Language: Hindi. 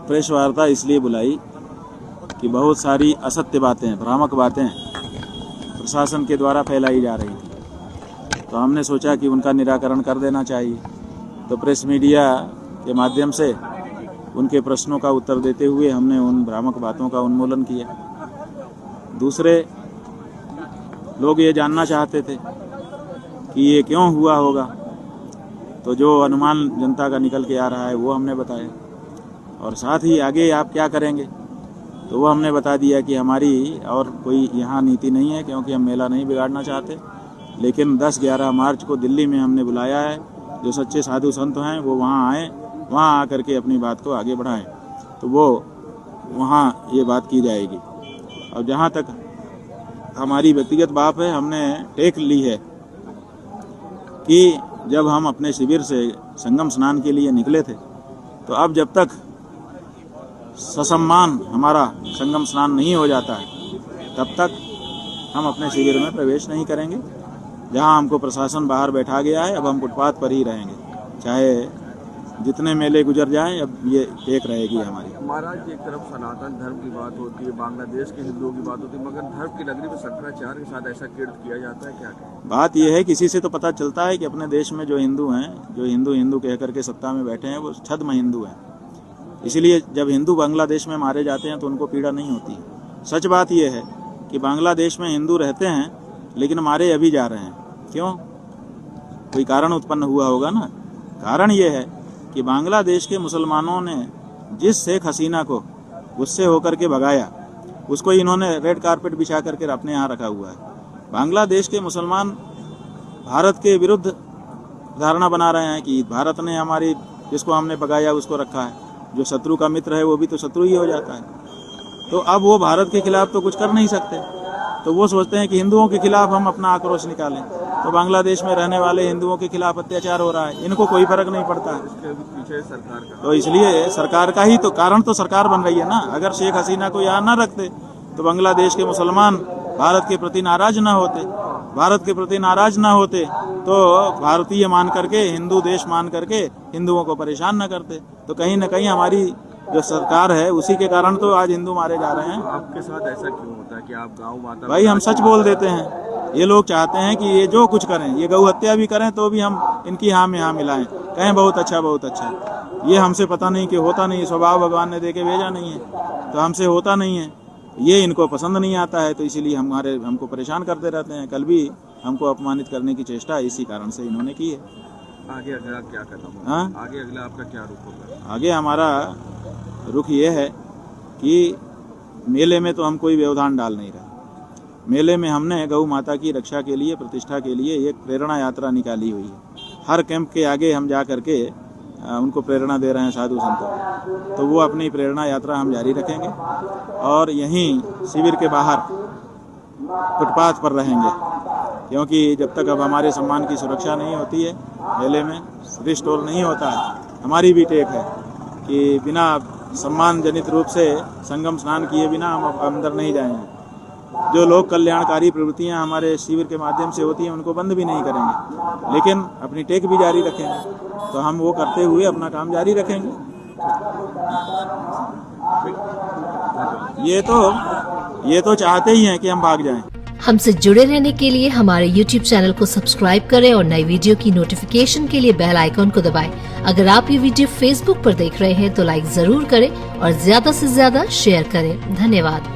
प्रेस वार्ता इसलिए बुलाई कि बहुत सारी असत्य बातें, भ्रामक बातें प्रशासन के द्वारा फैलाई जा रही थी, तो हमने सोचा कि उनका निराकरण कर देना चाहिए। तो प्रेस मीडिया के माध्यम से उनके प्रश्नों का उत्तर देते हुए हमने उन भ्रामक बातों का उन्मूलन किया। दूसरे लोग ये जानना चाहते थे कि ये क्यों हुआ होगा, तो जो अनुमान जनता का निकल के आ रहा है वो हमने बताया, और साथ ही आगे आप क्या करेंगे तो वो हमने बता दिया कि हमारी और कोई यहाँ नीति नहीं है, क्योंकि हम मेला नहीं बिगाड़ना चाहते। लेकिन 10-11 मार्च को दिल्ली में हमने बुलाया है, जो सच्चे साधु संत हैं वो वहाँ आए, वहाँ आकर के अपनी बात को आगे बढ़ाएं, तो वो वहाँ ये बात की जाएगी। और जहाँ तक हमारी व्यक्तिगत बात है, हमने टेक ली है कि जब हम अपने शिविर से संगम स्नान के लिए निकले थे, तो अब जब तक ससम्मान हमारा संगम स्नान नहीं हो जाता है, तब तक हम अपने शिविर में प्रवेश नहीं करेंगे। जहां हमको प्रशासन बाहर बैठा गया है, अब हम फुटपाथ पर ही रहेंगे, चाहे जितने मेले गुजर जाएं, अब ये टेक रहेगी हमारी। महाराज, एक तरफ सनातन धर्म की बात होती है, बांग्लादेश के हिंदुओं की बात होती है, मगर धर्म की नगरी में शंकराचार्य के साथ ऐसा कीर्त किया जाता है, क्या बात यह है, किसी से तो पता चलता है कि अपने देश में जो हिंदू हैं, जो हिंदू कह करके सत्ता में बैठे हैं, वो छद्म हिंदू हैं। इसलिए जब हिंदू बांग्लादेश में मारे जाते हैं तो उनको पीड़ा नहीं होती। सच बात यह है कि बांग्लादेश में हिंदू रहते हैं, लेकिन मारे अभी जा रहे हैं। क्यों? कोई कारण उत्पन्न हुआ होगा ना। कारण यह है कि बांग्लादेश के मुसलमानों ने जिस शेख हसीना को गुस्से होकर के भगाया, उसको इन्होंने रेड कारपेट बिछा करके अपने यहाँ रखा हुआ है। बांग्लादेश के मुसलमान भारत के विरुद्ध धारणा बना रहे हैं कि भारत ने हमारी, जिसको हमने भगाया उसको रखा है। जो शत्रु का मित्र है वो भी तो शत्रु ही हो जाता है। तो अब वो भारत के खिलाफ तो कुछ कर नहीं सकते, तो वो सोचते हैं कि हिंदुओं के खिलाफ हम अपना आक्रोश निकालें। तो बांग्लादेश में रहने वाले हिंदुओं के खिलाफ अत्याचार हो रहा है, इनको कोई फर्क नहीं पड़ता है। पीछे सरकार का, तो इसलिए सरकार का ही तो कारण, तो सरकार बन रही है ना। अगर शेख हसीना को यहाँ न रखते तो बांग्लादेश के मुसलमान भारत के प्रति नाराज न होते, तो भारतीय मान करके, हिंदू देश मान करके हिंदुओं को परेशान न करते। तो कहीं न कहीं हमारी जो सरकार है उसी के कारण तो आज हिंदू मारे जा रहे हैं। आपके साथ ऐसा क्यों होता है कि आप गाँव माता? भाई, हम सच बोल देते हैं। ये लोग चाहते हैं कि ये जो कुछ करें, ये गौ हत्या भी करें तो भी हम इनकी हाँ में हाँ मिलाएं, कहें बहुत अच्छा बहुत अच्छा। ये हमसे पता नहीं कि होता नहीं, स्वभाव भगवान ने देके भेजा नहीं है, तो हमसे होता नहीं है। ये इनको पसंद नहीं आता है, तो इसीलिए हमको परेशान करते रहते हैं। कल भी हमको अपमानित करने की चेष्टा इसी कारण से इन्होंने की है। आगे अगला क्या करना होगा? हाँ, आगे अगला आपका क्या रुख होगा? आगे हमारा रुख ये है कि मेले में तो हम कोई व्यवधान डाल नहीं रहे। मेले में हमने गौ माता की रक्षा के लिए, प्रतिष्ठा के लिए एक प्रेरणा यात्रा निकाली हुई है। हर कैंप के आगे हम जा करके उनको प्रेरणा दे रहे हैं साधु संतों। तो वो अपनी प्रेरणा यात्रा हम जारी रखेंगे और यहीं शिविर के बाहर फुटपाथ पर रहेंगे, क्योंकि जब तक अब हमारे सम्मान की सुरक्षा नहीं होती है, मेले में रिस्टोर नहीं होता है। हमारी भी टेक है कि बिना सम्मान जनित रूप से संगम स्नान किए बिना हम अंदर नहीं जाएंगे। जो लोग कल्याणकारी प्रवृत्तियां हमारे शिविर के माध्यम से होती हैं उनको बंद भी नहीं करेंगे, लेकिन अपनी टेक भी जारी रखेंगे। तो हम वो करते हुए अपना काम जारी रखेंगे। ये तो चाहते ही हैं कि हम भाग जाएं। हमसे जुड़े रहने के लिए हमारे YouTube चैनल को सब्सक्राइब करें और नई वीडियो की नोटिफिकेशन के लिए बेल आइकॉन को दबाएं। अगर आप ये वीडियो Facebook पर देख रहे हैं तो लाइक जरूर करें और ज्यादा से ज्यादा शेयर करें। धन्यवाद।